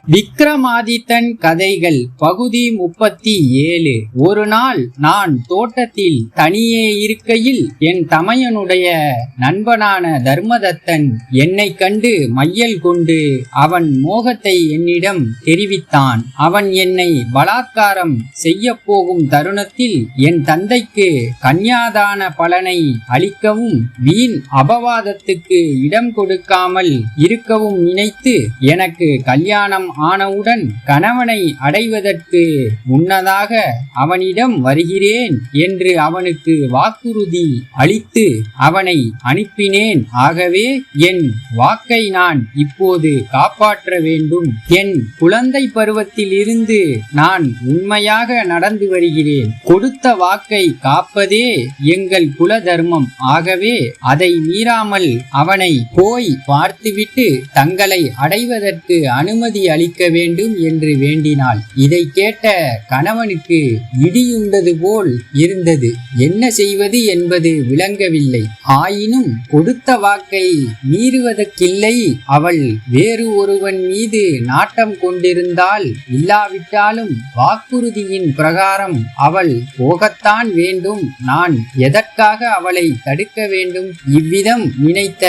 விக்ரமாதித்தன் கதைகள் பகுதி 37. ஒரு நாள் நான் தோட்டத்தில் தனியே இருக்கையில் என் தமையனுடைய நண்பனான தர்மதத்தன் என்னை கண்டு மையல் கொண்டு அவன் மோகத்தை என்னிடம் தெரிவித்தான். அவன் என்னை பலாத்காரம் செய்ய போகும் தருணத்தில் என் தந்தைக்கு கன்யாதான பலனை அளிக்கவும் வீண் அபவாதத்துக்கு இடம் கொடுக்காமல் இருக்கவும் நினைத்து எனக்கு கல்யாணம் ஆனவுடன் கணவனை அடைவதற்கு முன்னதாக அவனிடம் வருகிறேன் என்று அவனுக்கு வாக்குறுதி அளித்து அவனை அனுப்பினேன். ஆகவே என் வாக்கை நான் இப்போது காப்பாற்ற வேண்டும். என் குழந்தை பருவத்தில் இருந்து நான் உண்மையாக நடந்து வருகிறேன். கொடுத்த வாக்கை காப்பதே எங்கள் குல தர்மம். ஆகவே அதை மீறாமல் அவனை போய் பார்த்துவிட்டு தங்களை அடைவதற்கு அனுமதி அளிக்க வேண்டும் என்று வேண்டினாள். இதை கேட்ட கணவனுக்கு இடியுண்டது போல் இருந்தது. என்ன செய்வது என்பது விளங்கவில்லை. ஆயினும் கொடுத்த வாக்கை மீறுவதற்கில்லை. அவள் வேறு ஒருவன் மீது நாட்டம் கொண்டிருந்தால் இல்லாவிட்டாலும் வாக்குறுதியின் பிரகாரம் அவள் போகத்தான் வேண்டும். நான் எதற்காக அவளை தடுக்க வேண்டும்? இவ்விதம் நினைத்த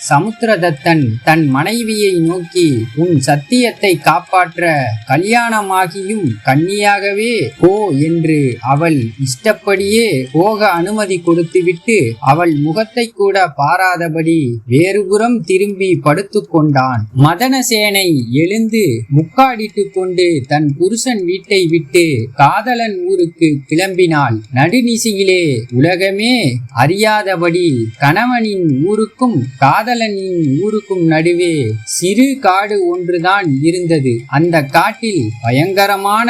சமுத்திரதத்தன் தன் மனைவியை நோக்கி, உன் சத்தியத்தை காப்பாற்ற கல்யாணமாகியும் கன்னியாகவே போ என்று அவள் இஷ்டப்படியே போக அனுமதி கொடுத்துவிட்டு அவள் முகத்தை கூட பாராதபடி வேறுபுறம் திரும்பி படுத்து கொண்டான். மதனசேனை எழுந்து முக்காடிட்டு கொண்டு தன் புருஷன் வீட்டை விட்டு காதலன் ஊருக்கு கிளம்பினாள். நடுநிசியிலே உலகமே அறியாதபடி கணவனின் ஊருக்கும் காதலனின் ஊருக்கும் நடுவே சிறு காடு ஒன்றுதான் இருந்தது. அந்த காட்டில் பயங்கரமான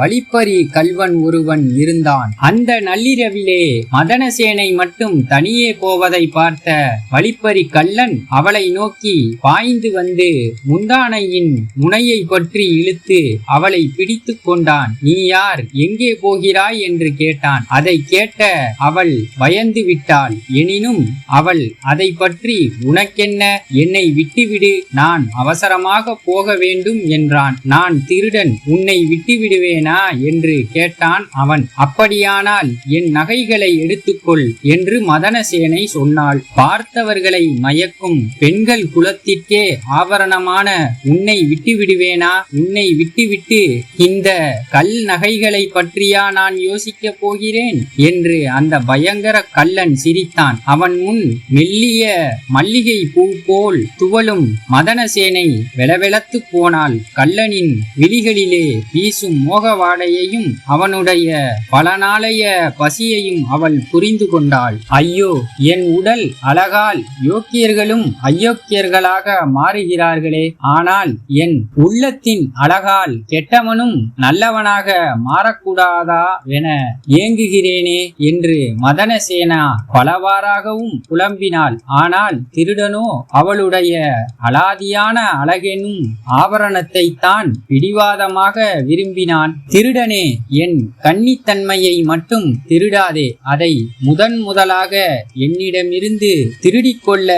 வழிப்பறி கல்வன் ஒருவன் இருந்தான். அந்த நள்ளிரவிலே மதனசேனை மட்டும் தனியே போவதை பார்த்த வழிப்பறி கள்ளன் அவளை நோக்கி பாய்ந்து வந்து முந்தானையின் முனையை பற்றி இழுத்து அவளை பிடித்து கொண்டான். நீ யார்? எங்கே போகிறாய் என்று கேட்டான். அதை கேட்ட அவள் பயந்து விட்டாள். எனினும் அவள் அதை பற்றி உனக்கென்ன, என்னை விட்டுவிடு, நான் அவசரமாக போக வேண்டும் என்றான். நான் திருடன், உன்னை விட்டுவிடுவேனா என்று கேட்டான் அவன். அப்படியானால் என் நகைகளை எடுத்துக்கொள் என்று மதனசேனை சொன்னாள். பார்த்தவர்களை மயக்கும் பெண்கள் குலத்திற்கே ஆபரணமான உன்னை விட்டுவிடுவேனா? உன்னை விட்டுவிட்டு இந்த கல் நகைகளை பற்றியா நான் யோசிக்க போகிறேன் என்று அந்த பயங்கர கள்ளன் சிரித்தான். அவன் முன் மெல்லிய மல்லிகை பூ போல் துவளும் மதனசேனை வெளவெளத்து போனாள். கள்ளனின் விழிகளிலே வீசும் மோகவாடையையும் அவனுடைய பல நாளைய பசியையும் அவள் புரிந்து கொண்டாள். ஐயோ, என் உடல் அழகால் யோக்கியர்களும் அயோக்கியர்களாக மாறுகிறார்களே, ஆனால் என் உள்ளத்தின் அழகால் கெட்டவனும் நல்லவனாக மாறக்கூடாதா என ஏங்குகிறேனே என்று மதனசேனா பலவாறாகவும் புலம்பினாள். ஆனால் திருடனோ அவளுடைய அலாதியான அழகெனும் ஆபரணத்தை தான் பிடிவாதமாக விரும்பினான். திருடனே, என் கன்னித்தன்மையை மட்டும் திருடாதே. அதை முதலாக என்னிடமிருந்து திருடிக்கொள்ள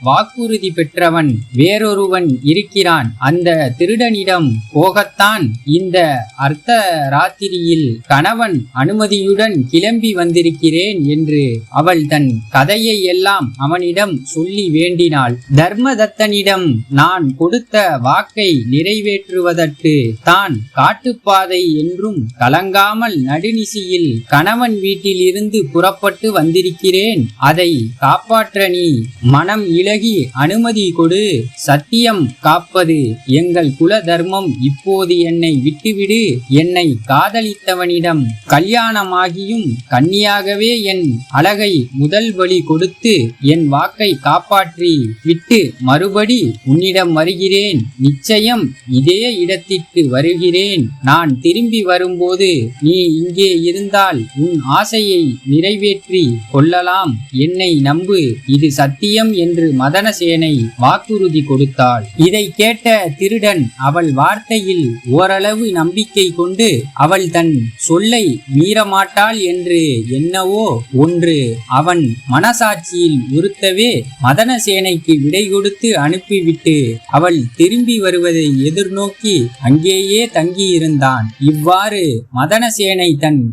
வாக்குறுதி பெற்றவன் வேறொருவன் இருக்கிறான். அந்த திருடனிடம் போகத்தான் இந்த அர்த்த ராத்திரியில் கணவன் அனுமதியுடன் கிளம்பி வந்திருக்கிறேன் என்று அவள் தன் கதையை எல்லாம் அவனிடம் சொல்லி வேண்டினாள். தர்மதத்தனிடம் நான் கொடுத்த வாக்கை நிறைவேற்றுவதற்கு தான் காட்டுப்பாதை என்றும் கலங்காமல் நடுநிசியில் கணவன் வீட்டில் இருந்து புறப்பட்டு வந்திருக்கிறேன். அதை காப்பாற்ற நீ மனம் இளகி அனுமதி கொடு. சத்தியம் காப்பது எங்கள் குல தர்மம். இப்போது என்னை விட்டுவிடு. என்னை காதலித்தவனிடம் கல்யாணமாகியும் கன்னியாகவே என் அழகை முதல் பலி கொடுத்து என் வாக்கை காப்பாற்றி விட்டு மறுபடி உன்னிடம் வருகிறேன். நிச்சயம் இதே இடத்திற்கு வருகிறேன். நான் திரும்பி வரும்போது நீ இங்கே இருந்தால் உன் ஆசையை நிறைவேற்றி கொள்ளலாம். என்னை நம்பு, இது சத்தியம் என்று மதனசேனை வாக்குறுதி கொடுத்தாள். இதை கேட்ட திருடன் அவள் வார்த்தையில் ஓரளவு நம்பிக்கை கொண்டு அவள் தன் சொல்லை மீறமாட்டாள் என்று என்னவோ ஒன்று அவன் மனசாட்சியில் உறுத்தவே மதனசேனைக்கு விடை கொடுத்து அனுப்பிவிட்டு அவள் திரும்பி வருவதை எதிர்நோக்கி அங்கேயே தங்கியிருந்தான். இவ்வாறு மதனசேனை தன்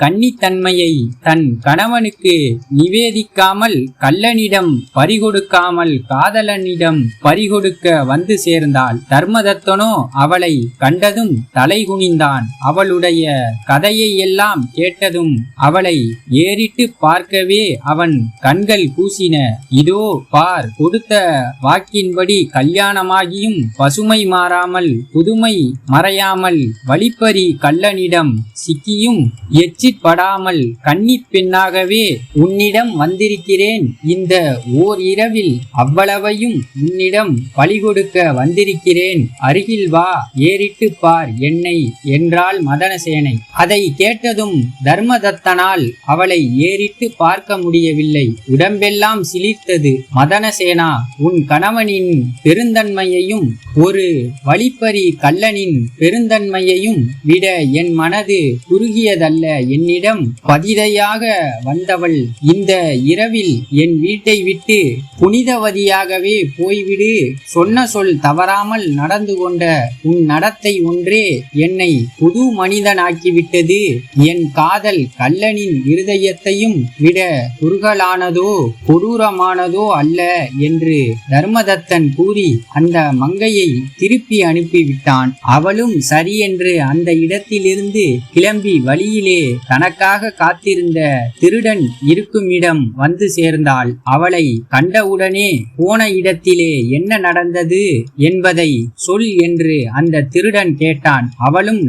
கன்னித்தன்மையை தன் கணவனுக்கு நிவேதிக்காமல், கள்ளனிடம் பறிகொடுக்காமல் காதலனிடம் பறிகொடுக்க வந்து சேர்ந்தாள். தர்மதத்தனோ அவளை கண்டதும் தலைகுனிந்தான். அவளுடைய கதையை எல்லாம் கேட்டதும் அவளை ஏறிட்டு பார்க்கவே அவன் கண்கள் கூசின. இதோ பார், கொடுத்த வாக்கின்படி கல்யாணமாகியும் பசுமை மாறாமல் புதுமை மறையாமல் வழிப்பறி கள்ளனிடம் சிக்கியும் எச்சிற்படாமல் கன்னி பெண்ணாகவே உன்னிடம் வந்திருக்கிறேன். இந்த ஓர் இரவில் அவ்வளவையும் உன்னிடம் பலிகொடுக்க வந்திருக்கிறேன். அருகில் வா, ஏறிட்டு பார் என்னை என்றாள் மதனசேனை. அதை கேட்டதும் தர்மதத்தனால் அவளை ஏறிட்டு பார்க்க முடியவில்லை. உடம்பெல்லாம் சிலிர்த்தது. மதனசேனா, உன் கணவனின் பெருந்தன்மையையும் ஒரு வழிப்பறி கள்ளனின் பெருந்தன்மையையும் விட என் மனது குறுகியதல்ல. என்னிடம் பதிதையாக வந்தவள் இந்த இரவில் என் வீட்டை விட்டு புனிதவதியாகவே போய்விடு. சொன்ன சொல் தவறாமல் நடந்து கொண்ட உன் நடத்தை ஒன்றே என்னை புது மனிதனாக்கிவிட்டது. என் காதல் கள்ளனின் இருதயத்தையும் விட குறுகலானதோ கொடூரமானதோ அல்ல என்று தர்மதத்தன் கூறி அந்த மங்கையை திருப்பி அனுப்பிவிட்டான். அவளும் சரியென்று அந்த இடத்திலிருந்து கிளம்பி வழியிலே தனக்காக காத்திருந்த திருடன் இருக்கும் இடம் வந்து சேர்ந்தாள். அவளை கண்டவுடனே போன இடத்திலே என்ன நடந்தது என்பதை சொல் என்று அந்த திருடன் கேட்டான். அவளும்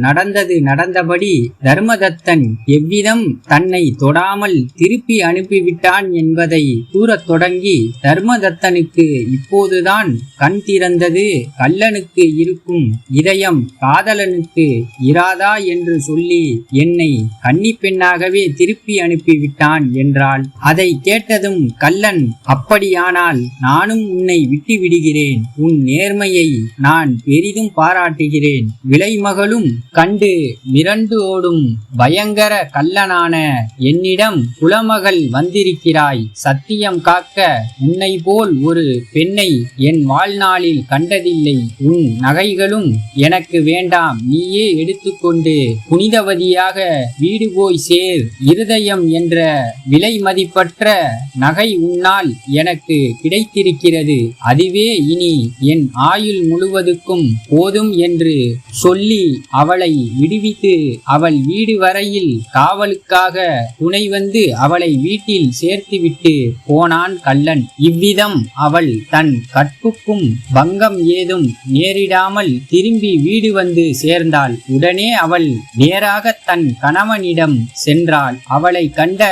நடந்தபடி தர்மதத்தன் எவ்விதம் தன்னை தொடாமல் திருப்பி அனுப்பிவிட்டான் என்பதை கூறத் தொடங்கி, தர்மதத்தனுக்கு இப்போதுதான் கண் திறந்தது. கள்ளனுக்கு இருக்கும் இதயம் காதலனுக்கு இராதா என்று சொல்லி என்னை கன்னி பெண்ணாகவே திருப்பி அனுப்பிவிட்டான் என்றாள். அதை கேட்டதும் கள்ளன், அப்படியானால் நானும் உன்னை விட்டு விடுகிறேன். உன் நேர்மையை நான் பெரிதும் பாராட்டுகிறேன். விலைமகளும் கண்டு மிரண்டு ஓடும் பயங்கர கள்ளனான என்னிடம் குலமகள் வந்திருக்கிறாய். சத்தியம் காக்க உன்னை போல் ஒரு பெண்ணை என் வாழ்நாளில் கண்டதில்லை. உன் நகைகளும் எனக்கு வேண்டாம். நீயே எடுத்துக்கொண்டு புனிதவதியாக வீடு போய் சேர். இருதயம் என்ற விலை மதிப்பற்ற நகை உன்னால் எனக்கு கிடைத்திருக்கிறது. அதுவே இனி என் ஆயுள் முழுவதுக்கும் போதும் என்று சொல்லி அவளை விடுவித்து அவள் வீடு வரையில் காவலுக்காக துணை வந்து அவளை வீட்டில் சேர்த்துவிட்டு போனான் கள்ளன். இவ்விதம் அவள் தன் கற்புக்கும் பங்கம் ஏதும் நேரிடாமல் திரும்பி வீடு வந்து சேர்ந்தாள். உடனே அவள் நேராக தன் கணவனிடம் சென்றாள். அவளை கண்ட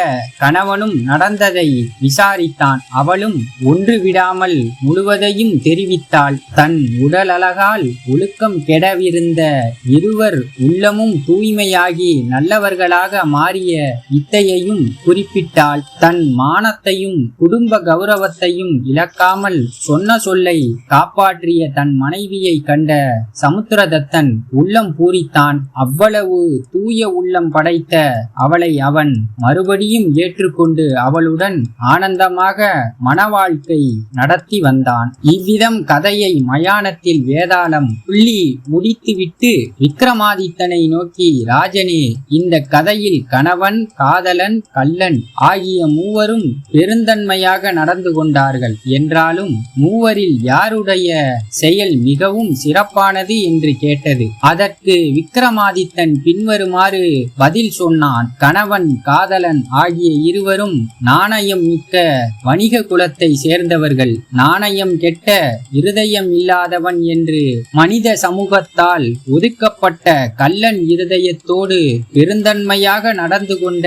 கணவனும் நடந்ததை விசாரித்தான். அவளும் ஒன்று விடாமல் முழுவதையும் தெரிவித்தாள். தன் உடல் அழகால் ஒழுக்கம் கெடவிருந்த இருவர் உள்ளமும் தூய்மையாகி நல்லவர்களாக மாறிய வித்தையையும் குறிப்பிட்டாள். தன் மானத்தையும் குடும்ப கௌரவத்தையும் இழக்காமல் சொன்ன சொல்லை காப்பாற்றிய தன் மனைவியை கண்ட சமுத்திரதத்தன் உள்ளம் பூரித்தான். அவ்வளவு தூய உள்ளம் படைத்த அவளை அவன் மறுபடியும் ஏற்றுக்கொண்டு அவளுடன் ஆனந்தமாக மணவாழ்க்கை நடத்தி வந்தான். இவ்விதம் கதையை மயானத்தில் வேதாளம் புள்ளி முடித்துவிட்டு விக்ரமாதித்தனை நோக்கி, ராஜனே, இந்த கதையில் கணவன், காதலன், கள்ளன் ஆகிய மூவரும் பெருந்தன்மையாக நடந்து கொண்டார்கள். என்றாலும் மூவரில் யாருடைய செயல் மிகவும் சிறப்பானது என்று கேட்டது. அதற்கு விக்ரமாதித்தன் பின்வருமாறு பதில் சொன்னான். கணவன், காதலன் ஆகிய இருவரும் நாணயம் மிக்க வணிக குலத்தை சேர்ந்தவர்கள். நாணயம் கெட்ட இருதயம் இல்லாதவன் என்று மனித சமூகத்தால் ஒதுக்கப்பட்ட கள்ளன் இருதயத்தோடு பெருந்தன்மையாக நடந்து கொண்ட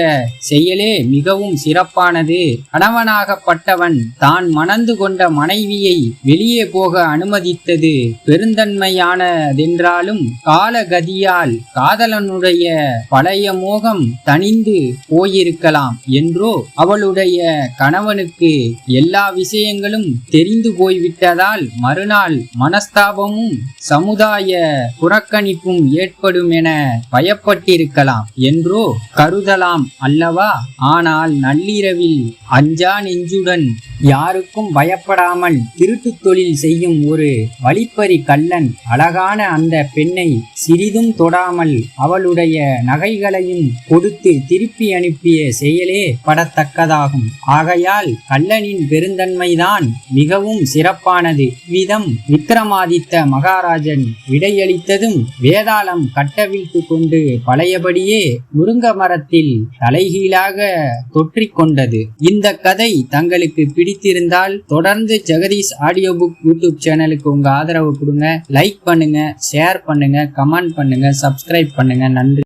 செயலே மிகவும் சிறப்பானது. கணவனாகப்பட்டவன் தான் மணந்து கொண்ட மனைவியை வெளியே போக அனுமதித்தது பெருந்தன்மையானதென்றாலும் காலகதியால் காதலனுடைய பழைய மோகம் தணிந்து போயிருக்கலாம் என்றோ, அவளுடைய கணவனுக்கு எல்லா விஷயங்களும் தெரிந்து போய்விட்டதால் மறுநாள் மனஸ்தாபமும் சமுதாய புறக்கணிப்பும் ஏற்படும் என பயப்பட்டிருக்கலாம் என்றோ கருதலாம் அல்லவா? ஆனால் நள்ளிரவில் அஞ்சா நெஞ்சுடன் யாருக்கும் பயப்படாமல் திருட்டு தொழில் செய்யும் ஒரு வழிப்பறி கள்ளன் அழகான அந்த பெண்ணை சிறிதும் தொடாமல் அவளுடைய நகைகளையும் கொடுத்து திருப்பி அனுப்பிய செயலே படத்தக்கதாகும். ஆகையால் கள்ளனின் பெருந்தன்மைதான் மிகவும் சிறப்பானது. விதம் விக்ரமாதித்த மகாராஜன் விடையளித்ததும் வேதாளம் கட்டவிழ்த்து கொண்டு பழையபடியே முருங்க மரத்தில் தலைகீழாக தொற்றிக் கொண்டது. இந்த கதை தங்களுக்கு பிடித்திருந்தால் தொடர்ந்து ஜெகதீஷ் ஆடியோ புக் யூடியூப் சேனலுக்கு உங்க ஆதரவு கொடுங்க. லைக் பண்ணுங்க, ஷேர் பண்ணுங்க, கமெண்ட் பண்ணுங்க, சப்ஸ்கிரைப் பண்ணுங்க. நன்றி.